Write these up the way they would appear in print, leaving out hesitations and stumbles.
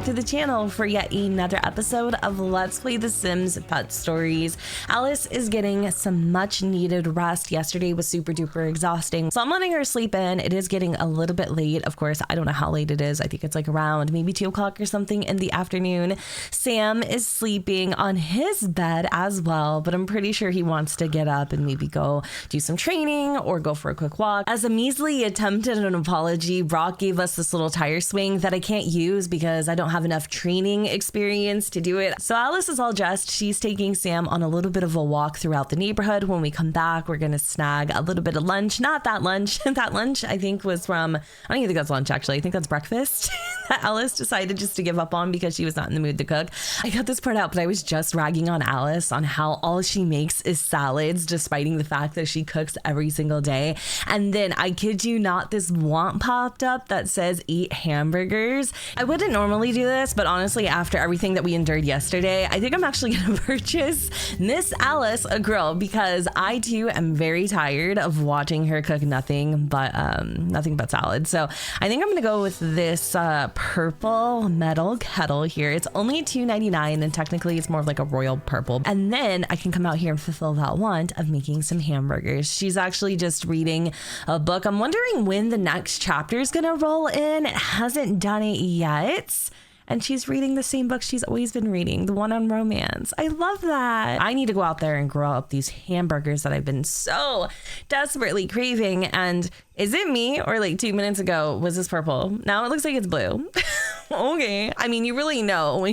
to the channel for yet another episode of Let's Play The Sims Pet Stories. Alice is getting some much needed rest. Yesterday was super duper exhausting, so I'm letting her sleep in. It is getting a little bit late. Of course, I don't know how late it is. I think it's like around maybe 2 o'clock or something in the afternoon. Sam is sleeping on his bed as well, but I'm pretty sure he wants to get up and maybe go do some training or go for a quick walk. As a measly attempted an apology, Brock gave us this little tire swing that I can't use because I don't have enough training experience to do it. So Alice is all dressed. She's taking Sam on a little bit of a walk throughout the neighborhood. When we come back, we're going to snag a little bit of lunch. Not that lunch. That lunch I think was from, I don't even think that's lunch actually. I think that's breakfast that Alice decided just to give up on because she was not in the mood to cook. I got this part out, but I was just ragging on Alice on how all she makes is salads, despite the fact that she cooks every single day. And then I kid you not, this want popped up that says eat hamburgers. I wouldn't normally do this, but honestly, after everything that we endured yesterday, I think I'm actually going to purchase Miss Alice a grill because I too am very tired of watching her cook nothing but salad. So I think I'm going to go with this purple metal kettle here. It's only $2.99 and technically it's more of like a royal purple. And then I can come out here and fulfill that want of making some hamburgers. She's actually just reading a book. I'm wondering when the next chapter is going to roll in. It hasn't done it yet. And she's reading the same book she's always been reading, the one on romance. I love that. I need to go out there and grill up these hamburgers that I've been so desperately craving. And is it me or like 2 minutes ago was this purple? Now it looks like it's blue. Okay. I mean, you really know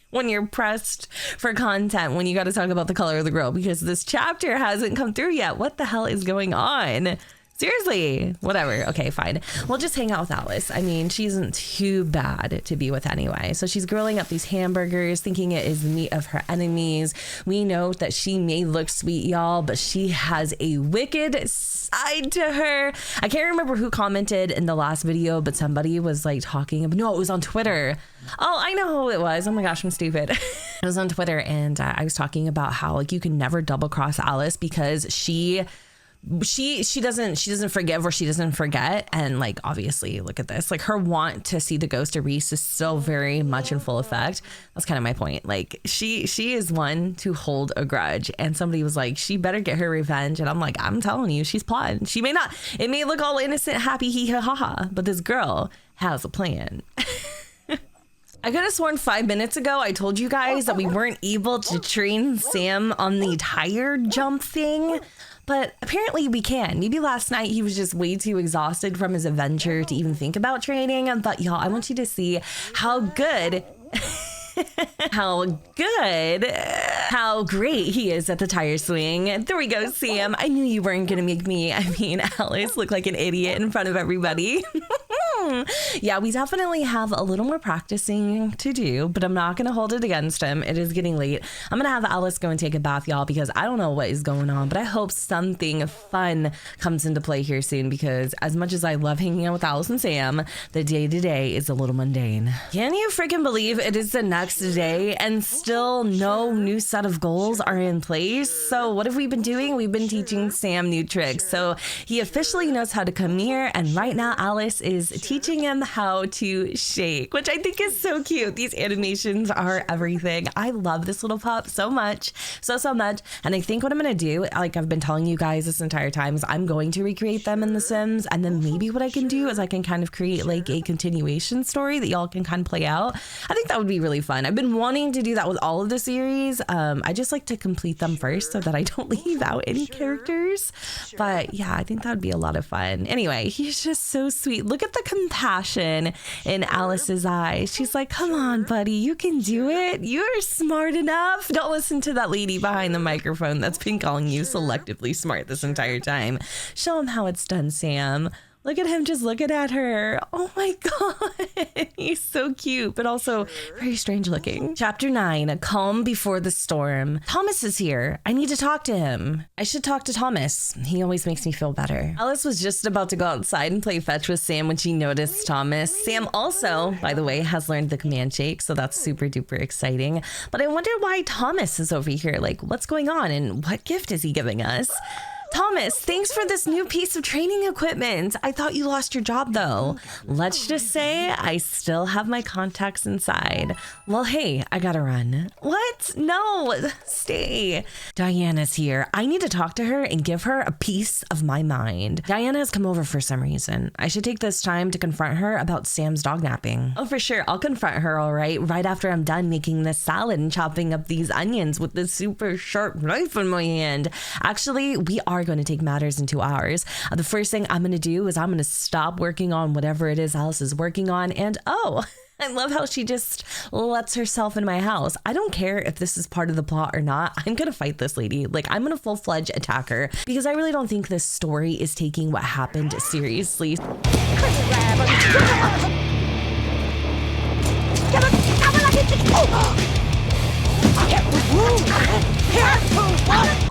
when you're pressed for content, when you got to talk about the color of the grill, because this chapter hasn't come through yet. What the hell is going on? Seriously, whatever. Okay, fine. We'll just hang out with Alice. I mean, she isn't too bad to be with anyway. So she's grilling up these hamburgers, thinking it is the meat of her enemies. We know that she may look sweet, y'all, but she has a wicked side to her. I can't remember who commented in the last video, but somebody was like talking about, no, it was on Twitter. Oh, I know who it was. Oh my gosh, I'm stupid. It was on Twitter, and I was talking about how like you can never double cross Alice because she doesn't forgive or she doesn't forget. And like, obviously, look at this, like her want to see the ghost of Reese is still very much in full effect. That's kind of my point. Like she is one to hold a grudge, and somebody was like, she better get her revenge. And I'm like, I'm telling you, she's plotting. She may not, it may look all innocent, happy, hee ha ha ha, but this girl has a plan. I could have sworn 5 minutes ago I told you guys that we weren't able to train Sam on the tire jump thing, but apparently we can. Maybe last night he was just way too exhausted from his adventure to even think about training. But y'all, I want you to see how good how great he is at the tire swing. There we go, Sam. I knew you weren't gonna make me, Alice, look like an idiot in front of everybody. Yeah, we definitely have a little more practicing to do, but I'm not going to hold it against him. It is getting late. I'm going to have Alice go and take a bath, y'all, because I don't know what is going on, but I hope something fun comes into play here soon, because as much as I love hanging out with Alice and Sam, the day-to-day is a little mundane. Can you freaking believe it is the next day and still no new set of goals are in place? So what have we been doing? We've been teaching Sam new tricks. So he officially knows how to come near, and right now Alice is teaching him how to shake, which I think is so cute. These animations are everything. I love this little pup so much, so much. And I think what I'm going to do, like I've been telling you guys this entire time, is I'm going to recreate them in The Sims. And then maybe what I can do is I can kind of create like a continuation story that y'all can kind of play out. I think that would be really fun. I've been wanting to do that with all of the series. I just like to complete them first so that I don't leave out any characters. But yeah, I think that would be a lot of fun. Anyway, he's just so sweet. Look at the compassion in Alice's eyes. She's like, come on, buddy, you can do it. You're smart enough. Don't listen to that lady behind the microphone that's been calling you selectively smart this entire time. Show him how it's done, Sam. Look at him just looking at her. Oh my God. He's so cute, but also very strange looking. Chapter 9, Calm Before the Storm. Thomas is here. I need to talk to him. I should talk to Thomas. He always makes me feel better. Alice was just about to go outside and play fetch with Sam when she noticed Thomas. Sam also, by the way, has learned the command shake, so that's super duper exciting. But I wonder why Thomas is over here. Like, what's going on and what gift is he giving us? Thomas, thanks for this new piece of training equipment. I thought you lost your job though. Let's just say I still have my contacts inside. Well, hey, I gotta run. What? No, stay. Diana's here. I need to talk to her and give her a piece of my mind. Diana has come over for some reason. I should take this time to confront her about Sam's dog napping. Oh, for sure. I'll confront her, all right after I'm done making this salad and chopping up these onions with this super sharp knife in my hand. Actually, we are going to take matters into ours. The first thing I'm going to do is I'm going to stop working on whatever it is Alice is working on. And oh, I love how she just lets herself in my house. I don't care if this is part of the plot or not. I'm going to fight this lady. Like, I'm going to full-fledged attack her because I really don't think this story is taking what happened seriously.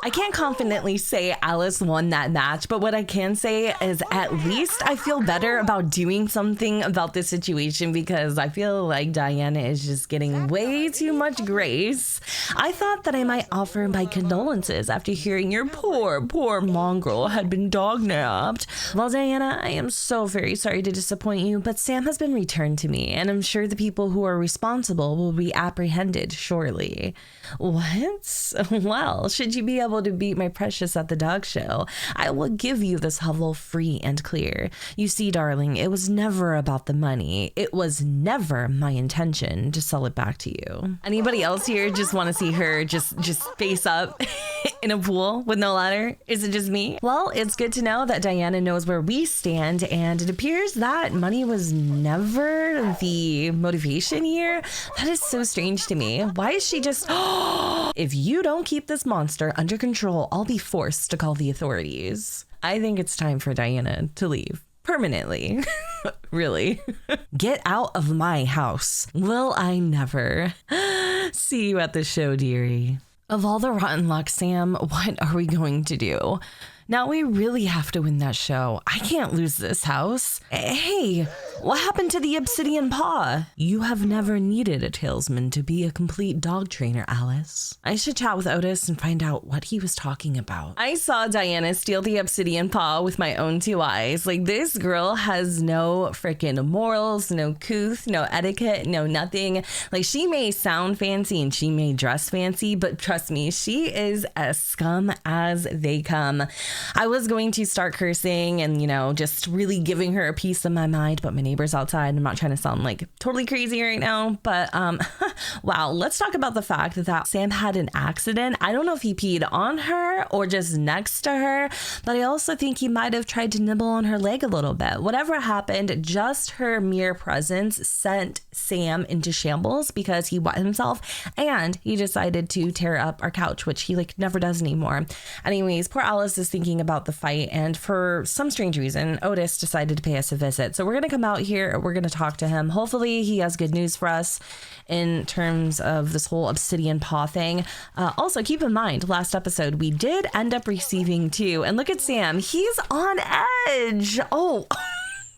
I can't confidently say Alice won that match, but what I can say is at least I feel better about doing something about this situation because I feel like Diana is just getting way too much grace. I thought that I might offer my condolences after hearing your poor mongrel had been dog-napped. Well, Diana, I am so very sorry to disappoint you, but Sam has been returned to me, and I'm sure the people who are responsible will be apprehended shortly. What? Well, should you be able to beat my precious at the dog show, I will give you this hovel free and clear. You see, darling, it was never about the money. It was never my intention to sell it back to you. Anybody else here just want to see her just face up in a pool with no ladder? Is it just me? Well, it's good to know that Diana knows where we stand, and it appears that money was never the motivation here. That is so strange to me. Why is she just... If you don't keep this monster under control, I'll be forced to call the authorities. I think it's time for Diana to leave. Permanently. Really. Get out of my house. Will I never. See you at the show, dearie. Of all the rotten luck, Sam, what are we going to do? Now we really have to win that show. I can't lose this house. Hey, what happened to the obsidian paw? You have never needed a talesman to be a complete dog trainer, Alice. I should chat with Otis and find out what he was talking about. I saw Diana steal the obsidian paw with my own two eyes. Like, this girl has no freaking morals, no couth, no etiquette, no nothing. Like, she may sound fancy and she may dress fancy, but trust me, she is as scum as they come. I was going to start cursing and, just really giving her a piece of my mind, but my neighbor's outside. I'm not trying to sound like totally crazy right now, but wow, let's talk about the fact that Sam had an accident. I don't know if he peed on her or just next to her, but I also think he might have tried to nibble on her leg a little bit. Whatever happened, just her mere presence sent Sam into shambles because he wet himself and he decided to tear up our couch, which he never does anymore. Anyways, poor Alice is thinking about the fight, and for some strange reason, Otis decided to pay us a visit. So we're going to come out here, we're going to talk to him. Hopefully he has good news for us in terms of this whole obsidian paw thing. Also, keep in mind, last episode, we did end up receiving two, and look at Sam, he's on edge. Oh,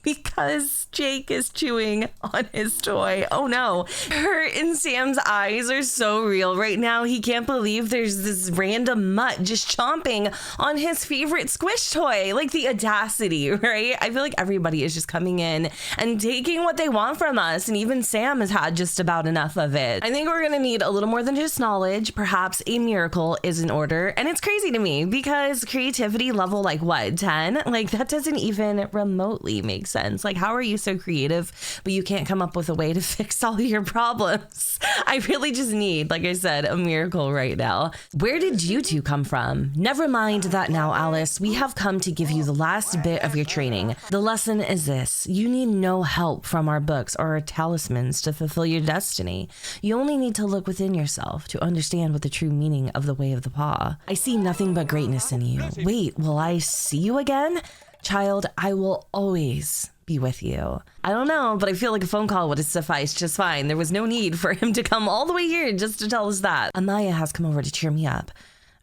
because Jake is chewing on his toy. Oh no. Her and Sam's eyes are so real right now. He can't believe there's this random mutt just chomping on his favorite squish toy. Like, the audacity, right? I feel like everybody is just coming in and taking what they want from us. And even Sam has had just about enough of it. I think we're going to need a little more than just knowledge. Perhaps a miracle is in order. And it's crazy to me because creativity level, 10? Like, that doesn't even remotely make sense. Like, how are you so creative, but you can't come up with a way to fix all your problems? I really just need, like I said, a miracle right now. Where did you two come from? Never mind that now, Alice. We have come to give you the last bit of your training. The lesson is this. You need no help from our books or our talismans to fulfill your destiny. You only need to look within yourself to understand what the true meaning of the way of the paw. I see nothing but greatness in you. Wait, will I see you again? Child, I will always be with you. I don't know, but I feel like a phone call would have sufficed just fine. There was no need for him to come all the way here just to tell us that. Amaya has come over to cheer me up.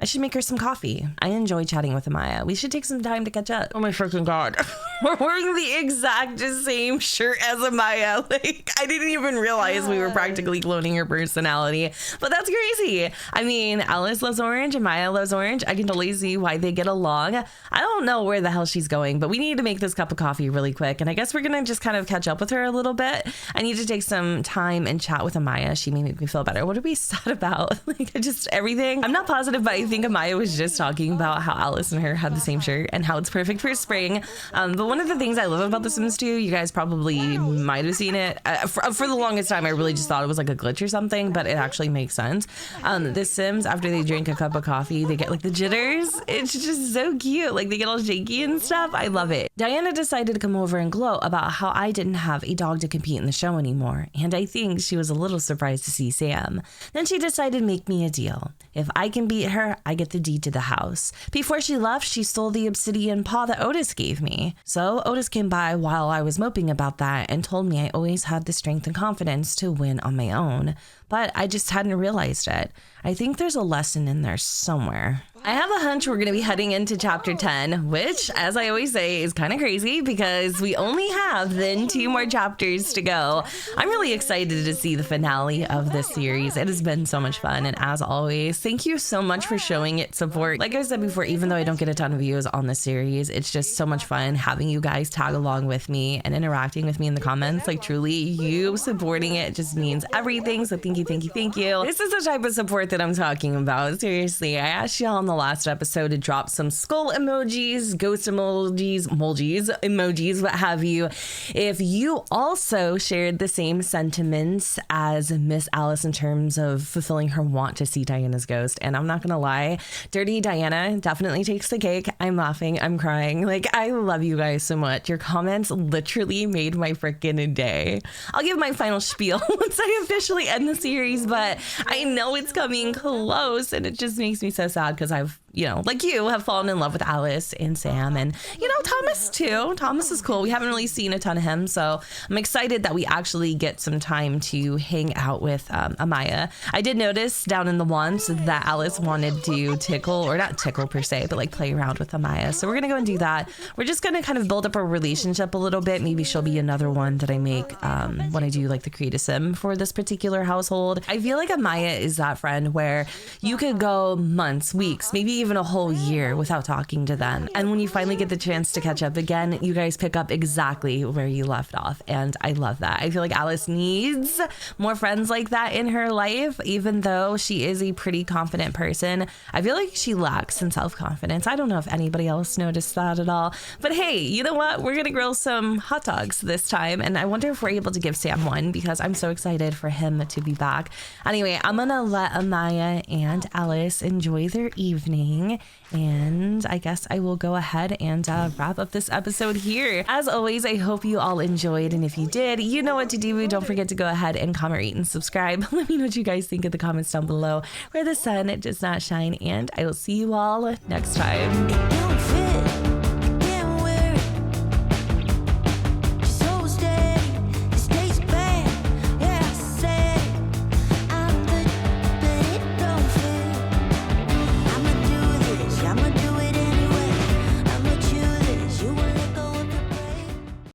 I should make her some coffee. I enjoy chatting with Amaya. We should take some time to catch up. Oh my freaking God. We're wearing the exact same shirt as Amaya. Like, I didn't even realize we were practically cloning her personality, but that's crazy. I mean, Alice loves orange and Maya loves orange. I can totally see why they get along. I don't know where the hell she's going, but we need to make this cup of coffee really quick. And I guess we're going to just kind of catch up with her a little bit. I need to take some time and chat with Amaya. She may make me feel better. What are we sad about? Like, just everything. I'm not positive, but I think Amaya was just talking about how Alice and her had the same shirt and how it's perfect for spring. But one of the things I love about The Sims 2, you guys probably might have seen it. For the longest time, I really just thought it was like a glitch or something, but it actually makes sense. The Sims, after they drink a cup of coffee, they get like the jitters. It's just so cute. Like, they get all shaky and stuff. I love it. Diana decided to come over and gloat about how I didn't have a dog to compete in the show anymore, and I think she was a little surprised to see Sam. Then she decided to make me a deal. If I can beat her, I get the deed to the house. Before she left, she stole the obsidian paw that Otis gave me. So Otis came by while I was moping about that and told me I always had the strength and confidence to win on my own, but I just hadn't realized it. I think there's a lesson in there somewhere. I have a hunch we're going to be heading into chapter 10, which, as I always say, is kind of crazy because we only have then 2 more chapters to go. I'm really excited to see the finale of this series. It has been so much fun, and as always, thank you so much for showing it support. Like I said before, even though I don't get a ton of views on this series, it's just so much fun having you guys tag along with me and interacting with me in the comments. Like, truly, you supporting it just means everything. So thank you, thank you, thank you. This is the type of support that I'm talking about. Seriously, I asked y'all on the last episode to drop some skull emojis, ghost emojis, what have you. If you also shared the same sentiments as Miss Alice in terms of fulfilling her want to see Diana's ghost, and I'm not gonna lie, Dirty Diana definitely takes the cake. I'm laughing, I'm crying. Like, I love you guys so much. Your comments literally made my freaking day. I'll give my final spiel once I officially end the series, but I know it's coming close, and it just makes me so sad because I've, you know, like you, have fallen in love with Alice and Sam, and, you know, Thomas too. Thomas is cool. We haven't really seen a ton of him, so I'm excited that we actually get some time to hang out with Amaya. I did notice down in the wands that Alice wanted to tickle, or not tickle per se, but like play around with Amaya. So we're gonna go and do that. We're just gonna kind of build up our relationship a little bit. Maybe she'll be another one that I make when I do like the create a sim for this particular household. I feel like Amaya is that friend where you could go months, weeks, maybe even a whole year without talking to them, and when you finally get the chance to catch up again, you guys pick up exactly where you left off, and I love that. I feel like Alice needs more friends like that in her life. Even though she is a pretty confident person, I feel like she lacks in self-confidence. I don't know if anybody else noticed that at all, but hey, you know what, we're gonna grill some hot dogs this time, and I wonder if we're able to give Sam one because I'm so excited for him to be back. Anyway, I'm gonna let Amaya and Alice enjoy their evening, and I guess I will go ahead and wrap up this episode here. As always, I hope you all enjoyed, and if you did, you know what to do. Don't forget to go ahead and comment, rate, and subscribe. Let me know what you guys think in the comments down below where the sun does not shine, and I will see you all next time.